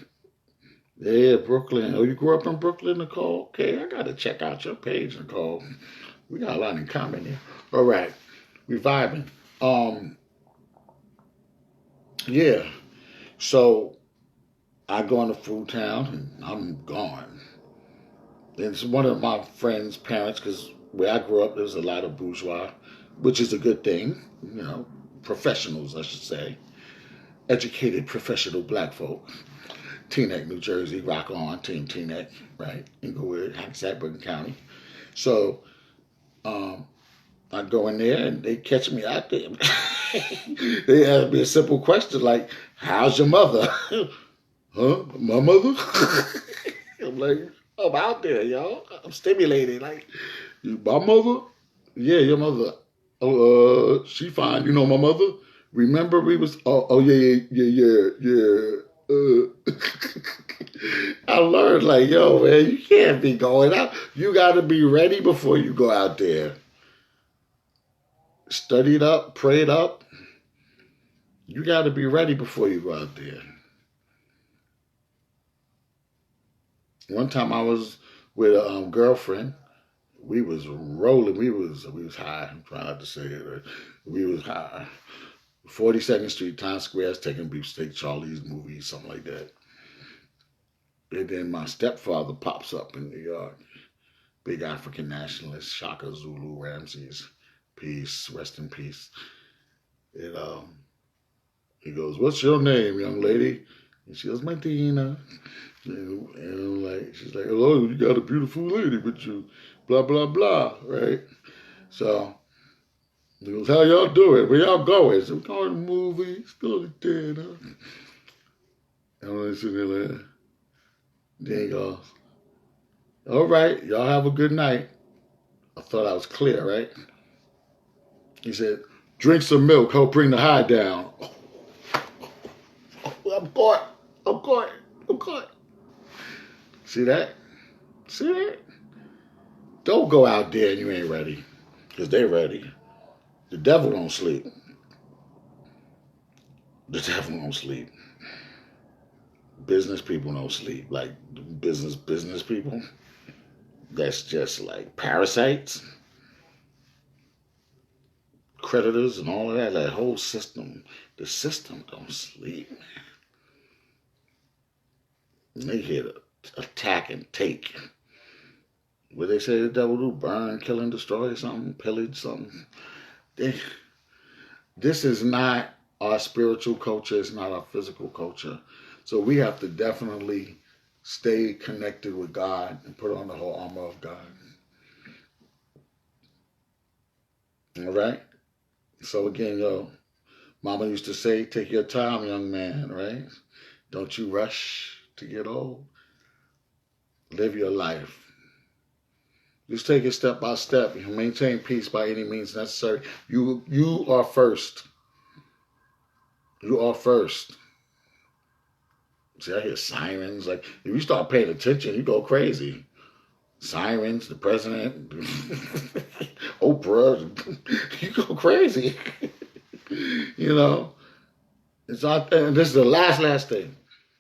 Yeah, Brooklyn. Oh, you grew up in Brooklyn, Nicole? Okay, I got to check out your page, Nicole. We got a lot in common here. All right. We vibing. Yeah. So I go into Food Town and I'm gone. It's one of my friend's parents, because where I grew up, there's a lot of bourgeois, which is a good thing. You know, professionals, I should say. Educated, professional black folk. Teaneck, New Jersey, rock on, Team Teaneck, right? Inglewood, Hackensack, Bergen County. So I go in there and they catch me out there. They ask me a simple question like, how's your mother? Huh? My mother? I'm like, I'm out there, y'all. I'm stimulated. Like, my mother? Yeah, your mother. Oh, she fine. You know my mother? Remember we was, oh yeah. I learned, like, yo, man, you can't be going out. You got to be ready before you go out there. Studied up, prayed up. You got to be ready before you go out there. One time I was with a girlfriend. We was rolling. We was high. I'm trying not to say it. We was high. 42nd Street, Times Square, taking beefsteak, Charlie's movies, something like that. And then my stepfather pops up in New York. Big African nationalist, Shaka Zulu Ramses. Peace, rest in peace. And he goes, what's your name, young lady? And she goes, Medina. And I'm like, she's like, oh, you got a beautiful lady with you, blah, blah, blah, right? So he goes, how y'all doing? Where y'all going? So we're going to movies, go to dinner. And I'm sitting there like, then he goes, all right, y'all have a good night. I thought I was clear, right? He said, drink some milk, help bring the high down. I'm caught. See that? Don't go out there and you ain't ready. Because they ready. The devil don't sleep. Business people don't sleep. Like business people. That's just like parasites. Creditors and all of that. That whole system. The system don't sleep, man. They here to attack and take. What they say the devil do? Burn, kill, and destroy something, pillage something. This is not our spiritual culture. It's not our physical culture. So we have to definitely stay connected with God and put on the whole armor of God. All right? So again, Mama used to say, take your time, young man, right? Don't you rush to get old. Live your life. Just take it step by step. You maintain peace by any means necessary. You are first. You are first. See, I hear sirens. Like, if you start paying attention, you go crazy. Sirens, the president, Oprah, you go crazy. You know? It's not, and this is the last thing.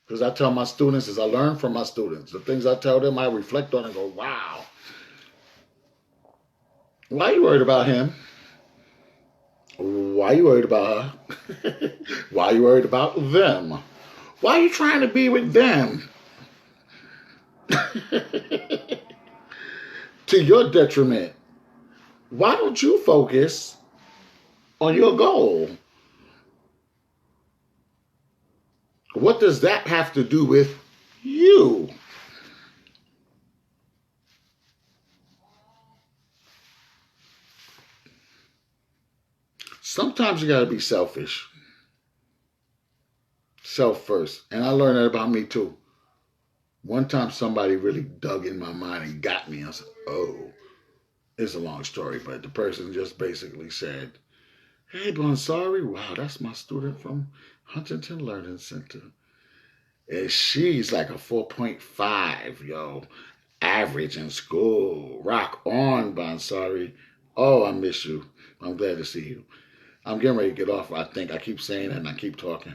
Because I tell my students, as I learn from my students, the things I tell them, I reflect on and go, wow. Why are you worried about him? Why are you worried about her? Why are you worried about them? Why are you trying to be with them? To your detriment. Why don't you focus on your goal? What does that have to do with you? Sometimes you got to be selfish. Self first. And I learned that about me too. One time somebody really dug in my mind and got me. I said, oh, it's a long story, but the person just basically said, hey, Bonsari, wow, that's my student from Huntington Learning Center. And she's like a 4.5, yo. Average in school. Rock on, Bonsari. Oh, I miss you. I'm glad to see you. I'm getting ready to get off, I think. I keep saying it and I keep talking.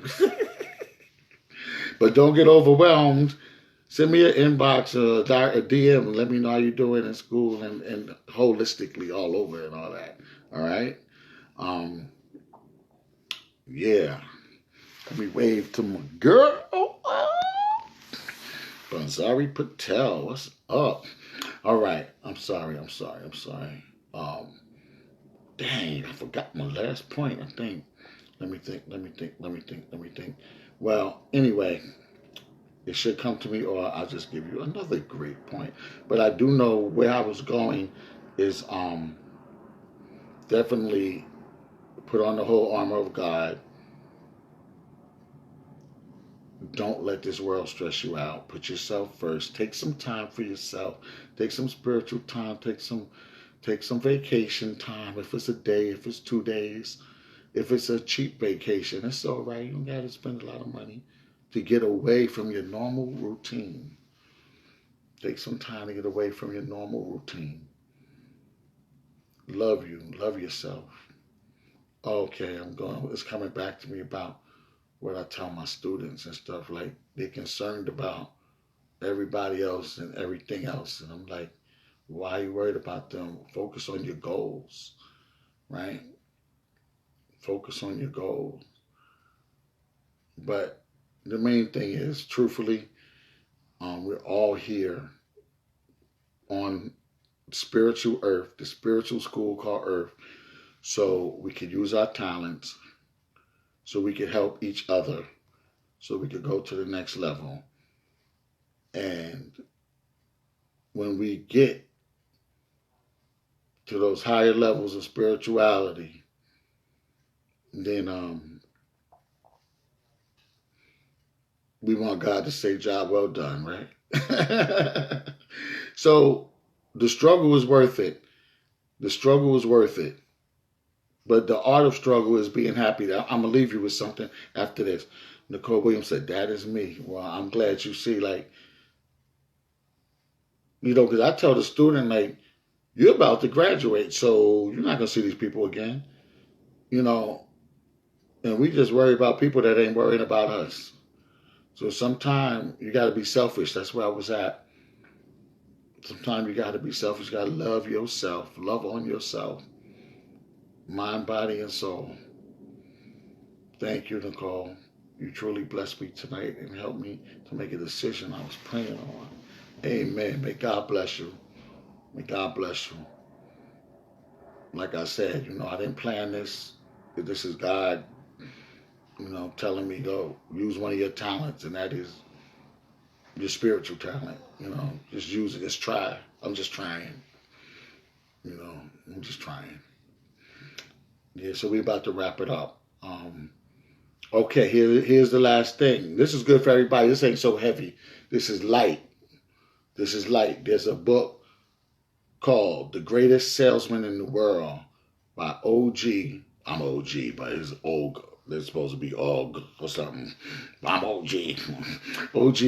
But don't get overwhelmed. Send me an inbox, a DM, and let me know how you're doing in school and holistically all over and all that. All right? Yeah. Let me wave to my girl. Bonsari Patel, what's up? All right. I'm sorry. Dang, I forgot my last point, I think. Let me think. Well, anyway, it should come to me, or I'll just give you another great point. But I do know where I was going is definitely put on the whole armor of God. Don't let this world stress you out. Put yourself first. Take some time for yourself. Take some spiritual time. Take some vacation time. If it's a day, if it's 2 days, if it's a cheap vacation, it's all right. You don't got to spend a lot of money to get away from your normal routine. Take some time to get away from your normal routine. Love you. Love yourself. Okay, it's coming back to me about what I tell my students and stuff. Like, they're concerned about everybody else and everything else. And I'm like, why are you worried about them? Focus on your goals, right? Focus on your goals. But the main thing is, truthfully, we're all here on spiritual earth, the spiritual school called Earth, so we could use our talents, so we could help each other, so we could go to the next level. And when we get to those higher levels of spirituality, then we want God to say, job well done, right? So the struggle is worth it. The struggle is worth it. But the art of struggle is being happy. I'm going to leave you with something after this. Nicole Williams said, that is me. Well, I'm glad you see, like, because I tell the student, like, you're about to graduate, so you're not going to see these people again. And we just worry about people that ain't worrying about us. So sometimes you got to be selfish. That's where I was at. Sometimes you got to be selfish. You got to love yourself. Love on yourself. Mind, body, and soul. Thank you, Nicole. You truly blessed me tonight and helped me to make a decision I was praying on. Amen. May God bless you. May God bless you. Like I said, I didn't plan this. This is God, telling me, go use one of your talents, and that is your spiritual talent. Just use it. Just try. I'm just trying. I'm just trying. Yeah, so we're about to wrap it up. Okay, here's the last thing. This is good for everybody. This ain't so heavy. This is light. There's a book called The Greatest Salesman in the World by OG. I'm OG, but it's Og. They're supposed to be Og or something. I'm OG. OG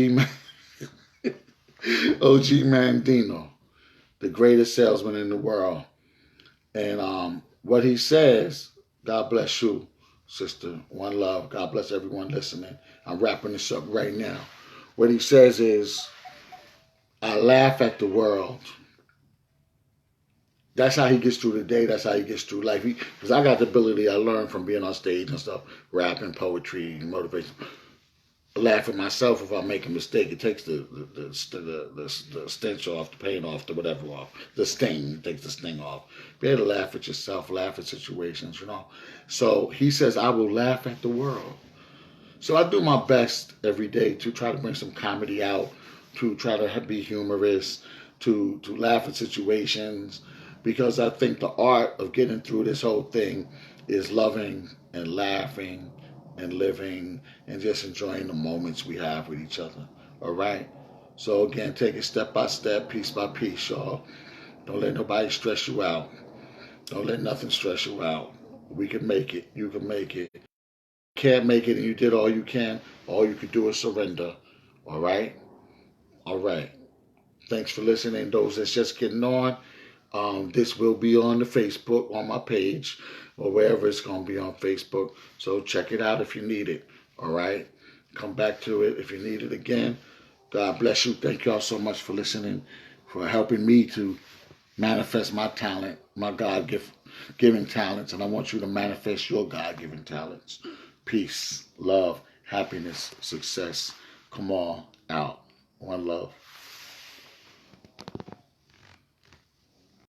Mandino. The greatest salesman in the world. And what he says, God bless you, sister. One love. God bless everyone listening. I'm wrapping this up right now. What he says is, I laugh at the world. That's how he gets through the day. That's how he gets through life. Because I got the ability I learned from being on stage and stuff, rapping, poetry, motivation. Laugh at myself if I make a mistake. It takes the stench off, the pain off, the whatever off, the sting. It takes the sting off. Be able to laugh at yourself, laugh at situations, you know. So he says, I will laugh at the world. So I do my best every day to try to bring some comedy out, to try to be humorous, to laugh at situations, because I think the art of getting through this whole thing is loving and laughing and living and just enjoying the moments we have with each other. All right. So again, take it step by step, piece by piece, y'all. Don't let nobody stress you out. Don't let nothing stress you out. We can make it. You can make it. Can't make it and you did all you can, all you can do is surrender. All right? All right. Thanks for listening. Those that's just getting on, this will be on the Facebook, on my page, or wherever it's going to be on Facebook. So check it out if you need it. All right? Come back to it if you need it again. God bless you. Thank y'all so much for listening, for helping me to manifest my talent, my God-given talents, and I want you to manifest your God-given talents. Peace, love, happiness, success. Kamal out. One love.